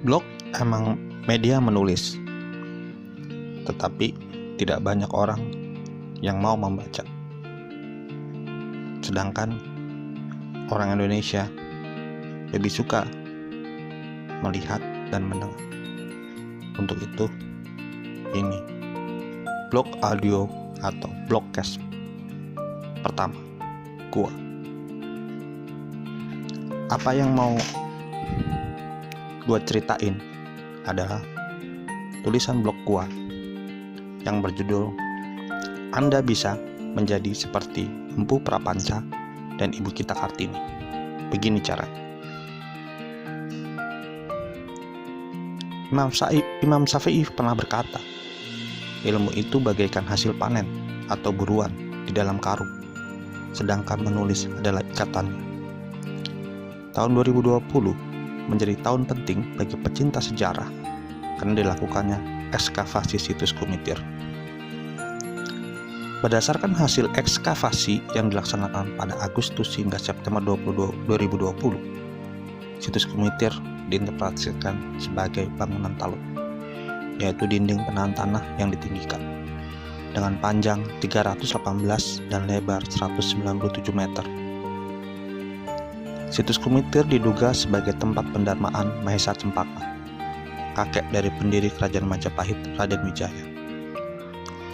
Blog emang media menulis, tetapi tidak banyak orang yang mau membaca. Sedangkan orang Indonesia lebih suka melihat dan mendengar. Untuk itu, ini blog audio atau blogcast pertama gua. Apa yang mau gua ceritain adalah tulisan blog gua yang berjudul Anda Bisa Menjadi Seperti Empu Prapanca dan Ibu Kita Kartini. Begini caranya. Imam Syafi'i pernah berkata, ilmu itu bagaikan hasil panen atau buruan di dalam karung, sedangkan menulis adalah ikatannya. Tahun 2020 menjadi tahun penting bagi pecinta sejarah karena dilakukannya ekskavasi situs Kumitir. Berdasarkan hasil ekskavasi yang dilaksanakan pada Agustus hingga September 2020, situs Kumitir diinterpretasikan sebagai bangunan talut, yaitu dinding penahan tanah yang ditinggikan dengan panjang 318 dan lebar 197 meter. Situs Kumitir diduga sebagai tempat pendarmaan Mahesa Cempaka, kakek dari pendiri Kerajaan Majapahit, Raden Wijaya.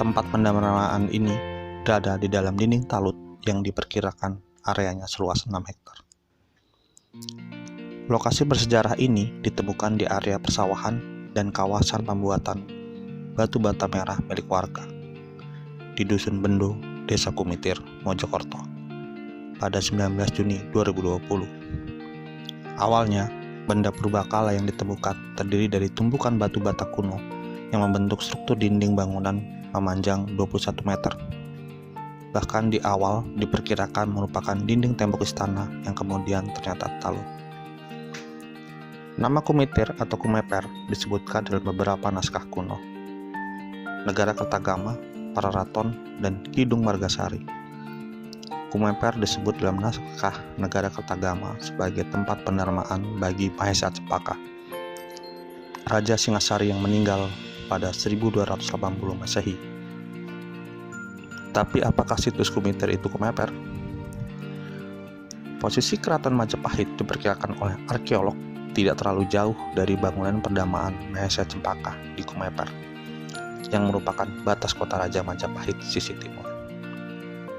Tempat pendarmaan ini berada di dalam dinding talut yang diperkirakan areanya seluas 6 hektar. Lokasi bersejarah ini ditemukan di area persawahan dan kawasan pembuatan batu bata merah milik warga di Dusun Bendo, Desa Kumitir, Mojokerto pada 19 Juni 2020. Awalnya, benda purbakala yang ditemukan terdiri dari tumpukan batu bata kuno yang membentuk struktur dinding bangunan memanjang 21 meter. Bahkan di awal diperkirakan merupakan dinding tembok istana yang kemudian ternyata talut. Nama Kumitir atau Kumeper disebutkan dalam beberapa naskah kuno. Negara Kertagama, Pararaton, dan Kidung Margasari. Kumeper disebut dalam naskah Negara Kertagama sebagai tempat pendarmaan bagi Mahesa Cempaka, Raja Singasari yang meninggal pada 1280 Masehi. Tapi apakah situs Kumitir itu Kumeper? Posisi Keraton Majapahit diperkirakan oleh arkeolog tidak terlalu jauh dari bangunan perdamaan Mahesa Cempaka di Kumeper, yang merupakan batas kota Raja Majapahit sisi timur.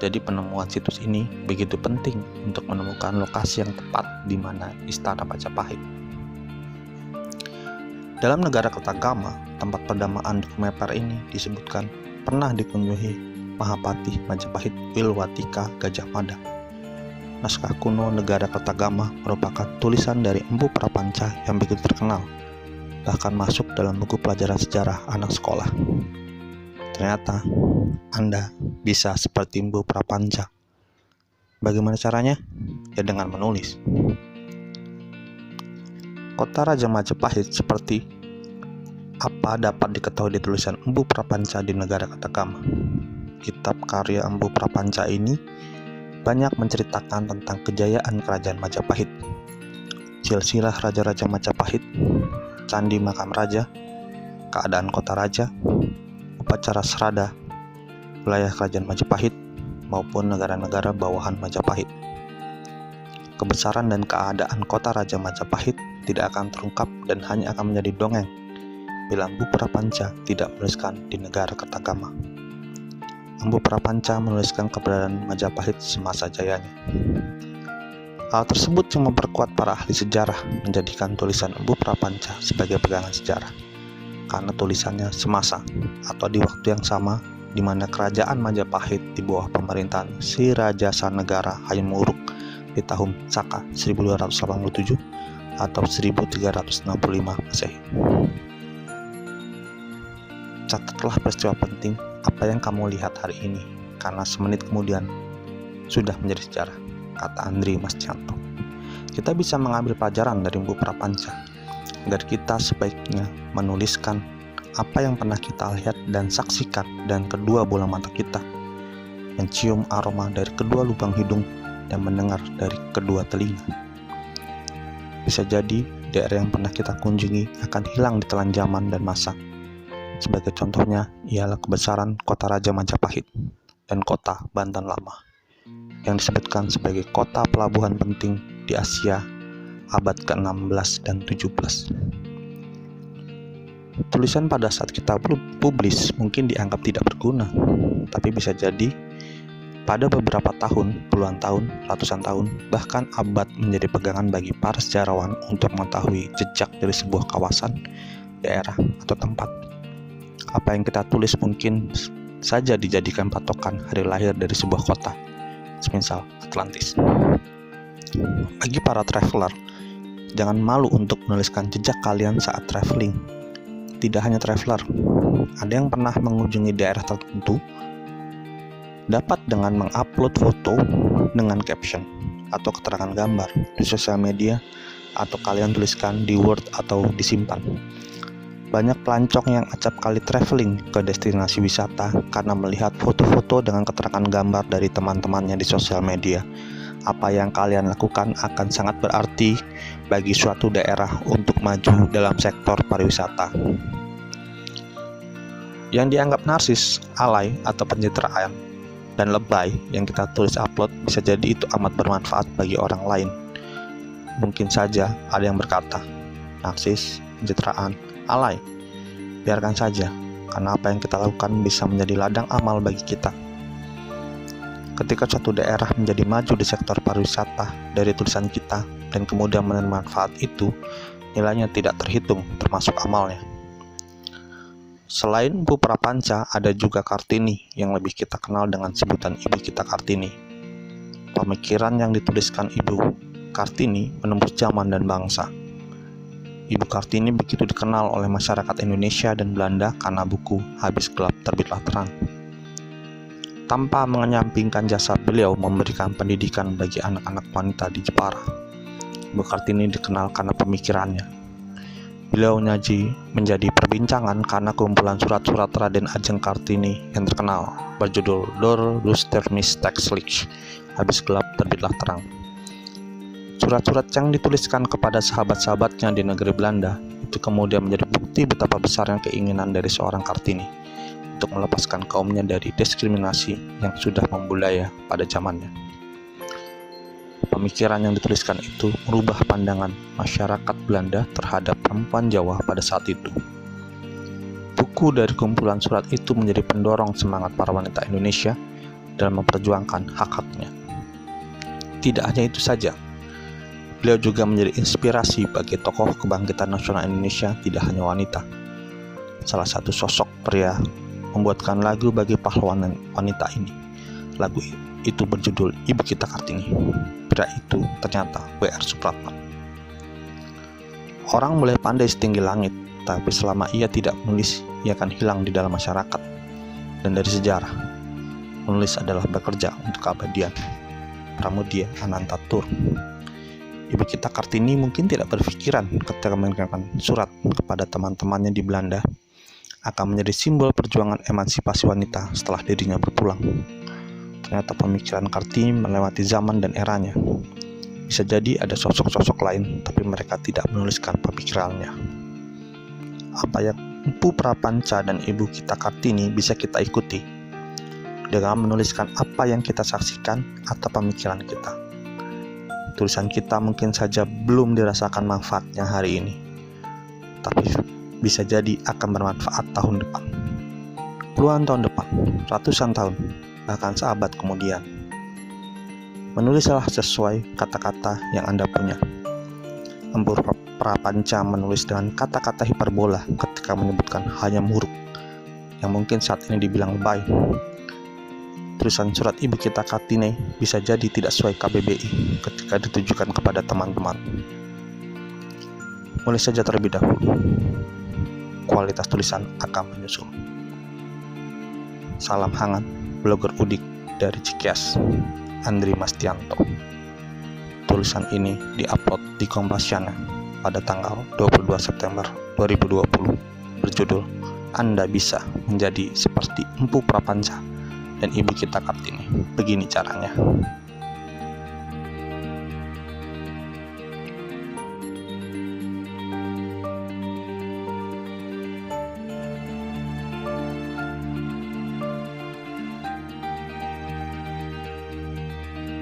Jadi penemuan situs ini begitu penting untuk menemukan lokasi yang tepat di mana Istana Majapahit. Dalam Negara Kertagama, tempat perdamaan di Kumeper ini disebutkan pernah dikunjungi Mahapati Majapahit Wilwatika Gajah Mada. Naskah kuno Negara Kertagama merupakan tulisan dari Empu Prapanca yang begitu terkenal, bahkan masuk dalam buku pelajaran sejarah anak sekolah. Ternyata Anda bisa seperti Empu Prapanca. Bagaimana caranya? Ya dengan menulis. Kota Raja Majapahit seperti apa dapat diketahui di tulisan Empu Prapanca di Negara Kertagama. Kitab karya Empu Prapanca ini banyak menceritakan tentang kejayaan Kerajaan Majapahit, silsilah raja-raja Majapahit, candi makam raja, keadaan kota raja, upacara serada, wilayah Kerajaan Majapahit, maupun negara-negara bawahan Majapahit. Kebesaran dan keadaan kota Raja Majapahit tidak akan terungkap dan hanya akan menjadi dongeng bila Empu Prapanca tidak menuliskan di Negara Kertagama. Empu Prapanca menuliskan keberadaan Majapahit semasa jayanya. Hal tersebut yang memperkuat para ahli sejarah menjadikan tulisan Empu Prapanca sebagai pegangan sejarah, karena tulisannya semasa atau di waktu yang sama di mana Kerajaan Majapahit di bawah pemerintahan Si Raja Sanegara Hayam Wuruk di tahun Saka 1287 atau 1365 Masehi. Catatlah peristiwa penting apa yang kamu lihat hari ini, karena semenit kemudian sudah menjadi sejarah, kata Andri Mascianto. Kita bisa mengambil pelajaran dari Empu Prapanca, agar kita sebaiknya menuliskan apa yang pernah kita lihat dan saksikan dan kedua bola mata kita, mencium aroma dari kedua lubang hidung dan mendengar dari kedua telinga. Bisa jadi daerah yang pernah kita kunjungi akan hilang ditelan zaman dan masa. Sebagai contohnya ialah kebesaran kota Raja Majapahit dan kota Banten Lama, yang disebutkan sebagai kota pelabuhan penting di Asia abad ke-16 dan 17. Tulisan pada saat kita publis mungkin dianggap tidak berguna, tapi bisa jadi pada beberapa tahun, puluhan tahun, ratusan tahun, bahkan abad menjadi pegangan bagi para sejarawan untuk mengetahui jejak dari sebuah kawasan, daerah, atau tempat. Apa yang kita tulis mungkin saja dijadikan patokan hari lahir dari sebuah kota, semisal Atlantis. Bagi para traveler, jangan malu untuk menuliskan jejak kalian saat traveling. Tidak hanya traveler, ada yang pernah mengunjungi daerah tertentu, dapat dengan mengupload foto dengan caption atau keterangan gambar di sosial media, atau kalian tuliskan di Word atau disimpan. Banyak pelancong yang acap kali traveling ke destinasi wisata karena melihat foto-foto dengan keterangan gambar dari teman-temannya di sosial media. Apa yang kalian lakukan akan sangat berarti bagi suatu daerah untuk maju dalam sektor pariwisata. Yang dianggap narsis, alay, atau pencitraan dan lebay yang kita tulis upload bisa jadi itu amat bermanfaat bagi orang lain. Mungkin saja ada yang berkata, narsis, pencitraan, alay. Biarkan saja, karena apa yang kita lakukan bisa menjadi ladang amal bagi kita. Ketika suatu daerah menjadi maju di sektor pariwisata dari tulisan kita dan kemudian menerima manfaat itu, nilainya tidak terhitung termasuk amalnya. Selain Mpu Prapanca, ada juga Kartini yang lebih kita kenal dengan sebutan Ibu kita Kartini. Pemikiran yang dituliskan Ibu Kartini menembus zaman dan bangsa. Ibu Kartini begitu dikenal oleh masyarakat Indonesia dan Belanda karena buku Habis Gelap Terbitlah Terang. Tanpa mengenyampingkan jasa beliau memberikan pendidikan bagi anak-anak wanita di Jepara, Ibu Kartini dikenal karena pemikirannya. Beliau menjadi perbincangan karena kumpulan surat-surat Raden Ajeng Kartini yang terkenal berjudul Door Lustermis Textlich, Habis Gelap Terbitlah Terang. Surat-surat yang dituliskan kepada sahabat-sahabatnya di negeri Belanda itu kemudian menjadi bukti betapa besarnya keinginan dari seorang Kartini untuk melepaskan kaumnya dari diskriminasi yang sudah membudaya pada zamannya. Pemikiran yang dituliskan itu merubah pandangan masyarakat Belanda terhadap perempuan Jawa pada saat itu. Buku dari kumpulan surat itu menjadi pendorong semangat para wanita Indonesia dalam memperjuangkan hak-haknya. Tidak hanya itu saja, beliau juga menjadi inspirasi bagi tokoh kebangkitan nasional Indonesia, tidak hanya wanita. Salah satu sosok pria membuatkan lagu bagi pahlawan wanita ini. Lagu itu berjudul Ibu Kita Kartini. Pria itu ternyata W.R. Supratman. Orang boleh pandai setinggi langit, tapi selama ia tidak menulis, ia akan hilang di dalam masyarakat dan dari sejarah. Menulis adalah bekerja untuk keabadian. Pramudia Anantatur. Ibu kita Kartini mungkin tidak berpikiran ketika mengirimkan surat kepada teman-temannya di Belanda akan menjadi simbol perjuangan emansipasi wanita setelah dirinya berpulang. Ternyata pemikiran Kartini melewati zaman dan eranya. Bisa jadi ada sosok-sosok lain, tapi mereka tidak menuliskan pemikirannya. Apa yang Mpu Prapanca dan Ibu kita Kartini bisa kita ikuti dengan menuliskan apa yang kita saksikan atau pemikiran kita. Tulisan kita mungkin saja belum dirasakan manfaatnya hari ini, tapi bisa jadi akan bermanfaat tahun depan, puluhan tahun depan, ratusan tahun, bahkan seabad kemudian. Menulislah sesuai kata-kata yang Anda punya. Mpu Prapanca menulis dengan kata-kata hiperbola ketika menyebutkan hanya muruk, yang mungkin saat ini dibilang lebay. Tulisan surat Ibu kita Kartini bisa jadi tidak sesuai KBBI ketika ditujukan kepada teman-teman. Mulai saja terlebih dahulu. Kualitas tulisan akan menyusul. Salam hangat, blogger Udik dari Cikeas, Andri Mastianto. Tulisan ini diupload di Kompasiana pada tanggal 22 September 2020 berjudul Anda Bisa Menjadi Seperti Mpu Prapanca dan Ibu kita Kartini. Begini caranya.